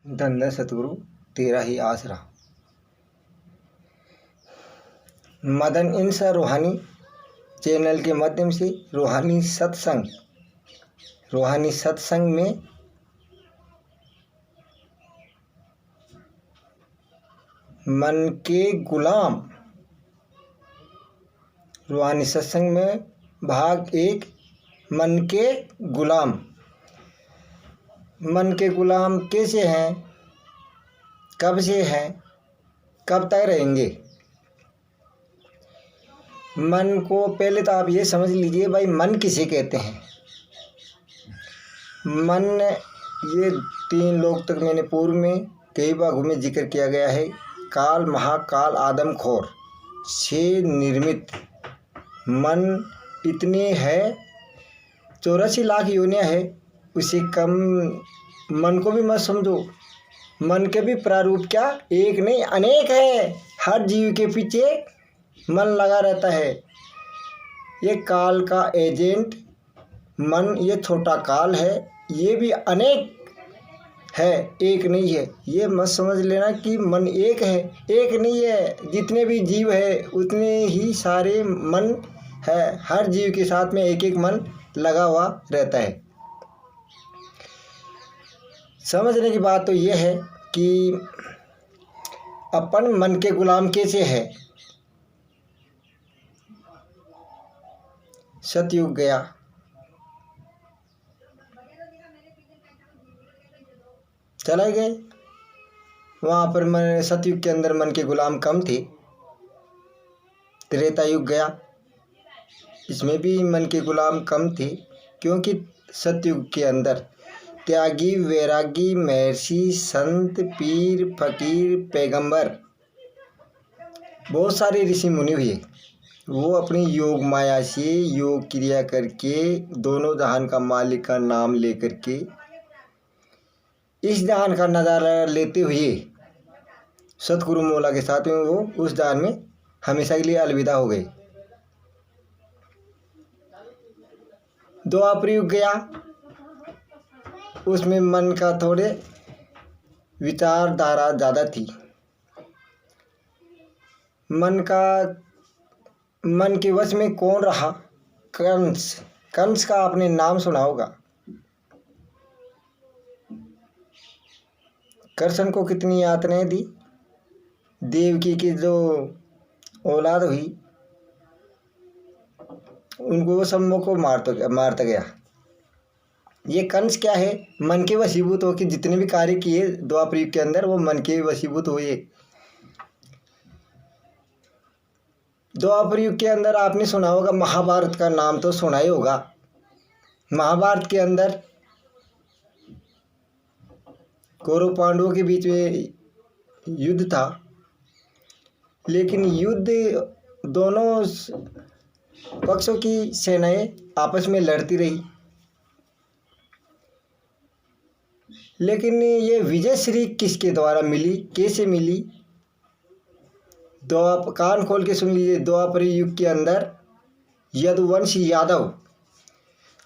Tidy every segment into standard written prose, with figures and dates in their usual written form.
धन सतगुरु तेरा ही आसरा। मदन इंसा रूहानी चैनल के माध्यम से रूहानी सत्संग में मन के गुलाम, रूहानी सत्संग में भाग 1 मन के गुलाम। मन के गुलाम कैसे हैं, कब से हैं, कब तक रहेंगे। मन को पहले तो आप ये समझ लीजिए भाई, मन किसे कहते हैं। मन, ये 3 लोग तक मैंने पूर्व में कई भागों में जिक्र किया गया है। काल, महाकाल, आदमखोर से निर्मित मन इतने है, 84 लाख योनियाँ है। उससे कम मन को भी मत समझो। मन के भी प्रारूप क्या एक नहीं अनेक है। हर जीव के पीछे मन लगा रहता है। ये काल का एजेंट मन, ये छोटा काल है, ये भी अनेक है, एक नहीं है। ये मत समझ लेना कि मन एक है, एक नहीं है। जितने भी जीव है उतने ही सारे मन है। हर जीव के साथ में एक एक मन लगा हुआ रहता है। समझने की बात तो ये है कि अपन मन के गुलाम कैसे है। सतयुग गया, चला गए। वहाँ पर मन, सतयुग के अंदर मन के गुलाम कम थे। त्रेता युग गया, इसमें भी मन के गुलाम कम थे, क्योंकि सतयुग के अंदर त्यागी, वैरागी, महर्षि, संत, पीर, फकीर, पैगंबर, बहुत सारे ऋषि मुनि हुए। वो अपनी योग माया से योग क्रिया करके दोनों जहान का मालिक का नाम लेकर के इस जहान का नज़ारा लेते हुए सतगुरु मौला के साथ में वो उस जहान में हमेशा के लिए अलविदा हो गए। द्वापर युग गया, उसमें मन का थोड़े विचारधारा ज़्यादा थी। मन के वश में कौन रहा? कंस का आपने नाम सुना होगा। कृष्ण को कितनी यातनाएं दी। देवकी की जो औलाद हुई उनको वो सब को मारता गया। ये कंस क्या है? मन के वशीभूत हो के जितने भी कार्य किए द्वापर युग के अंदर, वो मन के वशीभूत हुए। द्वापर युग के अंदर आपने सुना होगा, महाभारत का नाम तो सुना ही होगा। महाभारत के अंदर कौरव पांडवों के बीच में युद्ध था, लेकिन युद्ध दोनों पक्षों की सेनाएं आपस में लड़ती रही, लेकिन ये विजय श्री किसके द्वारा मिली, कैसे मिली? कान खोल के सुन लीजिए। द्वापर युग के अंदर यदुवंशी यादव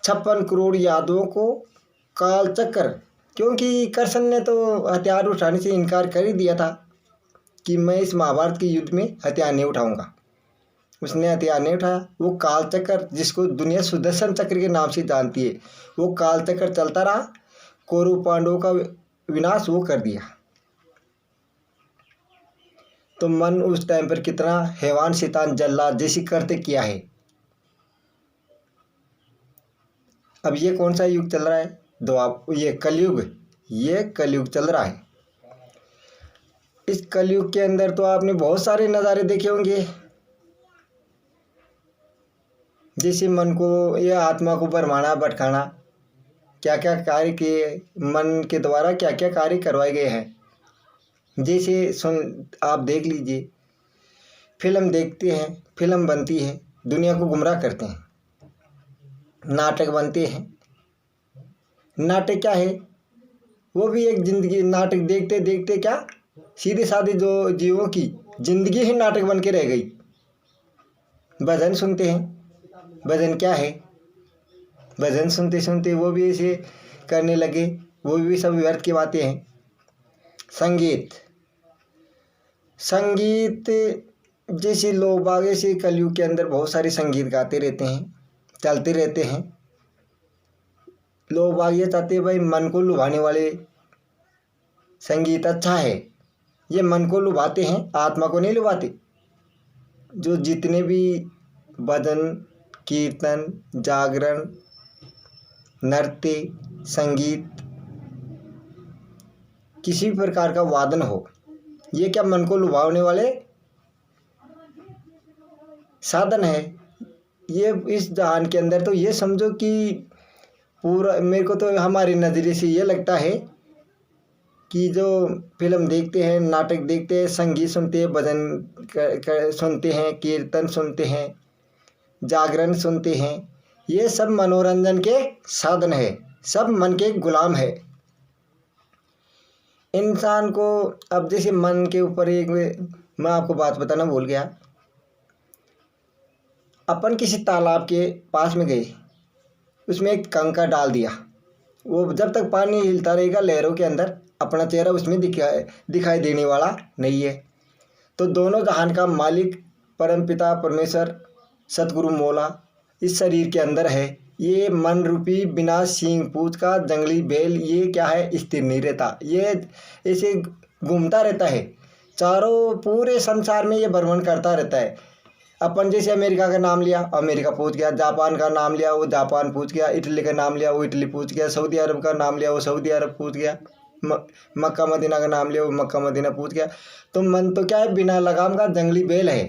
56 करोड़ यादवों को कालचक्र, क्योंकि कृष्ण ने तो हथियार उठाने से इनकार कर ही दिया था कि मैं इस महाभारत के युद्ध में हथियार नहीं उठाऊंगा। उसने हथियार नहीं उठाया। वो कालचक्र, जिसको दुनिया सुदर्शन चक्र के नाम से जानती है, वो कालचक्र चलता रहा। कौरव पांडवों का विनाश वो कर दिया। तो मन उस टाइम पर कितना हैवान, शैतान, जल्लाद जैसी करते किया है। अब ये कौन सा युग चल रहा है? ये कलयुग, ये कलयुग चल रहा है। इस कलयुग के अंदर तो आपने बहुत सारे नज़ारे देखे होंगे। जैसे मन को, यह आत्मा को भरमाना, भटकाना, क्या क्या कार्य किए मन के द्वारा, क्या क्या कार्य करवाए गए हैं। जैसे आप देख लीजिए, फिल्म देखते हैं, फिल्म बनती है, दुनिया को गुमराह करते हैं। नाटक बनते हैं, नाटक क्या है? वो भी एक जिंदगी। नाटक देखते देखते क्या सीधे साधे जो जीवों की जिंदगी ही नाटक बन के रह गई। भजन सुनते हैं, भजन क्या है? भजन सुनते सुनते वो भी ऐसे करने लगे, वो भी सब व्यर्थ की बातें हैं। संगीत। संगीत जैसे लोग बाग ऐसे कलयुग के अंदर बहुत सारे संगीत गाते रहते हैं, चलते रहते हैं। लोग बाग ये चाहते हैं भाई मन को लुभाने वाले संगीत अच्छा है, ये मन को लुभाते हैं, आत्मा को नहीं लुभाते। जो जितने भी भजन, कीर्तन, जागरण, नृत्य, संगीत, किसी भी प्रकार का वादन हो, ये क्या मन को लुभाने वाले साधन है। ये इस जहान के अंदर तो ये समझो कि पूरा, मेरे को तो हमारे नज़रिए से ये लगता है कि जो फिल्म देखते हैं, नाटक देखते हैं, संगीत सुनते हैं, भजन सुनते हैं, कीर्तन सुनते हैं, जागरण सुनते हैं, ये सब मनोरंजन के साधन है, सब मन के गुलाम है। इंसान को अब जैसे मन के ऊपर एक मैं आपको बात बताना भूल गया। अपन किसी तालाब के पास में गए, उसमें एक कंकर डाल दिया, वो जब तक पानी हिलता रहेगा लहरों के अंदर, अपना चेहरा उसमें दिखाई देने वाला नहीं है। तो दोनों जहान का मालिक परमपिता परमेश्वर सतगुरु मौला इस शरीर के अंदर है। ये मन रूपी बिना सींग पूंछ का जंगली बैल, ये क्या है, स्थिर नहीं रहता, ये ऐसे घूमता रहता है, चारों पूरे संसार में ये भ्रमण करता रहता है। अपन जैसे अमेरिका का नाम लिया, अमेरिका पहुंच गया, जापान का नाम लिया, वो जापान पहुंच गया, इटली का नाम लिया, वो इटली पहुंच गया, सऊदी अरब का नाम लिया, वो सऊदी अरब पहुंच गया, मक्का मदीना का नाम लिया, वो मक्का मदीना पहुंच गया। तो मन तो क्या है, बिना लगाम का जंगली बैल है।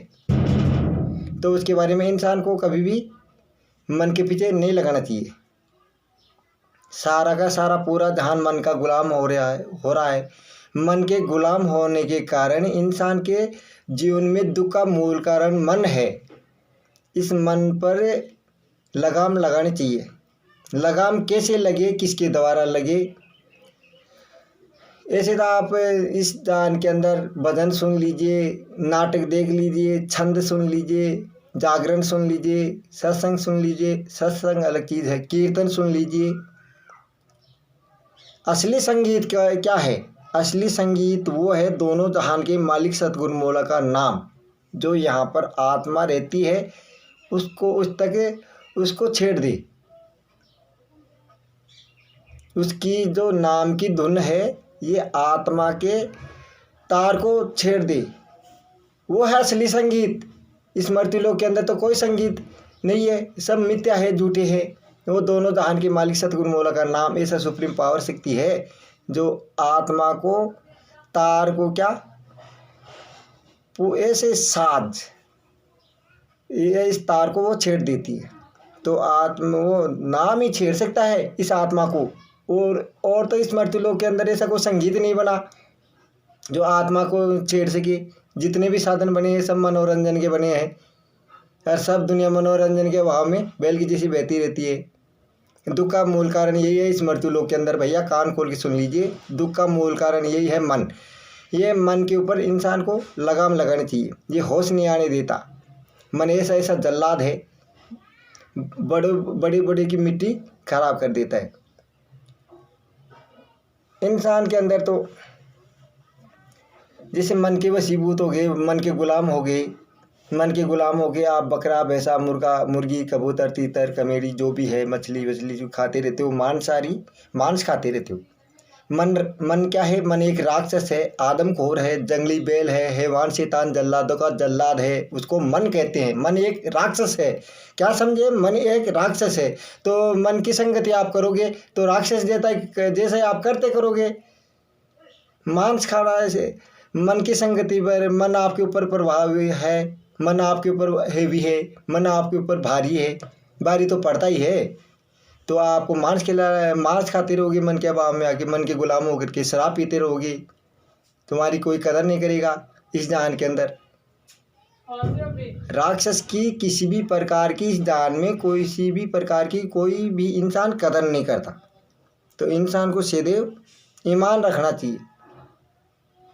तो उसके बारे में इंसान को कभी भी मन के पीछे नहीं लगाना चाहिए। सारा का सारा पूरा जहान मन का गुलाम हो रहा है। मन के गुलाम होने के कारण इंसान के जीवन में दुख का मूल कारण मन है। इस मन पर लगाम लगानी चाहिए। लगाम कैसे लगे, किसके द्वारा लगे? ऐसे तो आप इस जान के अंदर भजन सुन लीजिए, नाटक देख लीजिए, छंद सुन लीजिए, जागरण सुन लीजिए, सत्संग सुन लीजिए। सत्संग अलग चीज़ है, कीर्तन सुन लीजिए। असली संगीत क्या है? असली संगीत वो है दोनों जहान के मालिक सतगुरु मौला का नाम। जो यहाँ पर आत्मा रहती है उसको उसको छेड़ दे, उसकी जो नाम की धुन है ये आत्मा के तार को छेड़ दे, वो है असली संगीत। स्मृति लोक के अंदर तो कोई संगीत नहीं है, सब मिथ्या है, झूठे है। वो दोनों जहान के मालिक सतगुरु मौला का नाम ऐसा सुप्रीम पावर शक्ति है जो आत्मा को तार को क्या वो ऐसे साज इस तार को वो छेड़ देती है। तो आत्मा वो नाम ही छेड़ सकता है इस आत्मा को। और तो स्मृति लोक के अंदर ऐसा कोई संगीत नहीं बना जो आत्मा को छेड़ सके। जितने भी साधन बने हैं सब मनोरंजन के बने हैं, और सब दुनिया मनोरंजन के भाव में बैल की जैसी बहती रहती है। दुख का मूल कारण यही है स्मृति लोक के अंदर। भैया कान खोल के सुन लीजिए, दुख का मूल कारण यही है मन। ये मन के ऊपर इंसान को लगाम लगानी चाहिए, ये होश नहीं आने देता। मन ऐसा ऐसा जल्लाद है, बड़ी की मिट्टी खराब कर देता है। इंसान के अंदर तो जैसे मन के वशीभूत हो गए, मन के गुलाम हो गए। मन के गुलाम हो गए आप बकरा, भैंसा, मुर्गा, मुर्गी, कबूतर, तीतर, कमेड़ी, जो भी है, मछली वछली जो खाते रहते हो, मांस खाते रहते हो। मन क्या है? मन एक राक्षस है, आदमखोर है, जंगली बैल है, हैवान, शैतान, जल्लादों का जल्लाद है, उसको मन कहते हैं। मन एक राक्षस है, क्या समझे? मन एक राक्षस है। तो मन की संगति आप करोगे तो राक्षस जैसे आप करते करोगे। मांस खाना ऐसे मन की संगति पर मन आपके ऊपर प्रभावी है, मन आपके ऊपर हेवी है, मन आपके ऊपर भारी तो पड़ता ही है। तो आपको मांस खाते रहोगे मन के अभाव में आके, मन के गुलाम होकर के शराब पीते रहोगे, तुम्हारी कोई कदर नहीं करेगा इस जहान के अंदर। राक्षस की किसी भी प्रकार की इस जहान में किसी भी प्रकार की कोई भी इंसान कदर नहीं करता। तो इंसान को सदैव ईमान रखना चाहिए,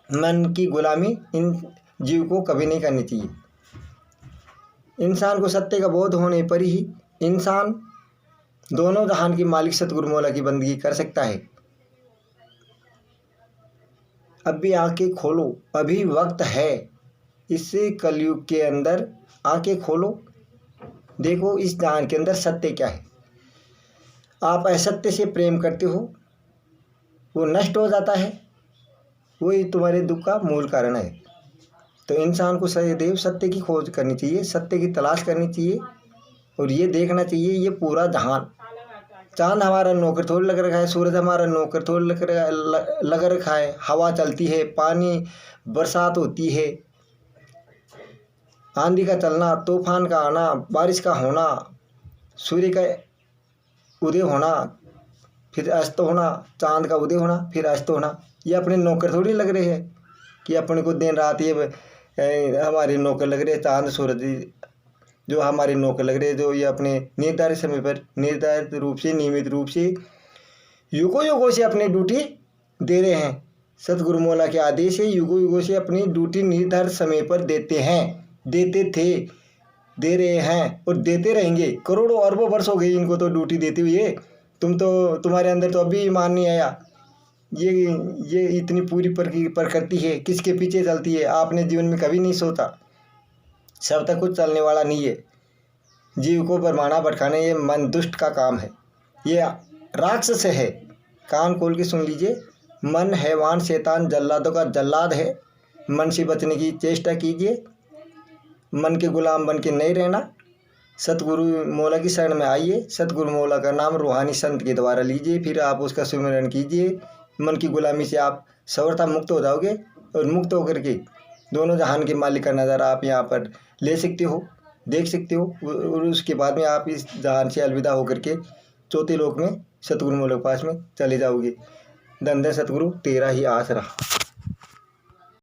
मन की गुलामी इन जीव को कभी नहीं करनी चाहिए। इंसान को सत्य का बोध होने पर ही इंसान दोनों जहान की मालिक सतगुरु मौला की बंदगी कर सकता है। अभी आंखें खोलो, अभी वक्त है। इससे कलयुग के अंदर आंखें खोलो, देखो इस जहान के अंदर सत्य क्या है। आप असत्य से प्रेम करते हो, वो नष्ट हो जाता है, वही तुम्हारे दुख का मूल कारण है। तो इंसान को सदैव सत्य की खोज करनी चाहिए, सत्य की तलाश करनी चाहिए और ये देखना चाहिए ये पूरा जहान, चांद हमारा नौकर थोड़ी लग रखा है, सूरज हमारा नौकर थोड़ी लग रखा है। हवा चलती है, पानी, बरसात होती है, आंधी का चलना, तूफान का आना, बारिश का होना, सूर्य का उदय होना, फिर अस्त होना, चांद का उदय होना, फिर अस्त होना, ये अपने नौकर थोड़ी लग रहे हैं कि अपने को दिन रात ये हमारे नौकर लग रहे हैं। चांद सूरज जो हमारे नौकर लग रहे हैं, जो ये अपने निर्धारित समय पर निर्धारित रूप से, नियमित रूप से, युगों युगों से अपनी ड्यूटी दे रहे हैं। सतगुरु मौला के आदेश से युगों युगों से अपनी ड्यूटी निर्धारित समय पर देते हैं, देते थे, दे रहे हैं और देते रहेंगे। करोड़ों अरबों वर्ष हो गए इनको तो ड्यूटी देते हुए। तुम्हारे अंदर तो अभी ईमान नहीं आया। ये इतनी पूरी प्रकृति है, किसके पीछे चलती है, आपने जीवन में कभी नहीं सोचा। सब तक कुछ चलने वाला नहीं है। जीव को भरमाना भटकाना ये मन दुष्ट का काम है, ये राक्षस है। कान खोल के सुन लीजिए, मन हैवान शैतान जल्लादों का जल्लाद है। मन से बचने की चेष्टा कीजिए, मन के गुलाम बन के नहीं रहना। सतगुरु मौला की शरण में आइए, सतगुरु मौला का नाम रूहानी संत के द्वारा लीजिए, फिर आप उसका सुमिरन कीजिए। मन की गुलामी से आप सर्वथा मुक्त हो जाओगे और मुक्त होकर के दोनों जहान के मालिक का नज़ारा आप यहाँ पर ले सकते हो, देख सकते हो। और उसके बाद में आप इस जहान से अलविदा होकर के चौथे लोक में सतगुरु मौला के पास में चले जाओगे। धन धन सतगुरु, तेरा ही आसरा।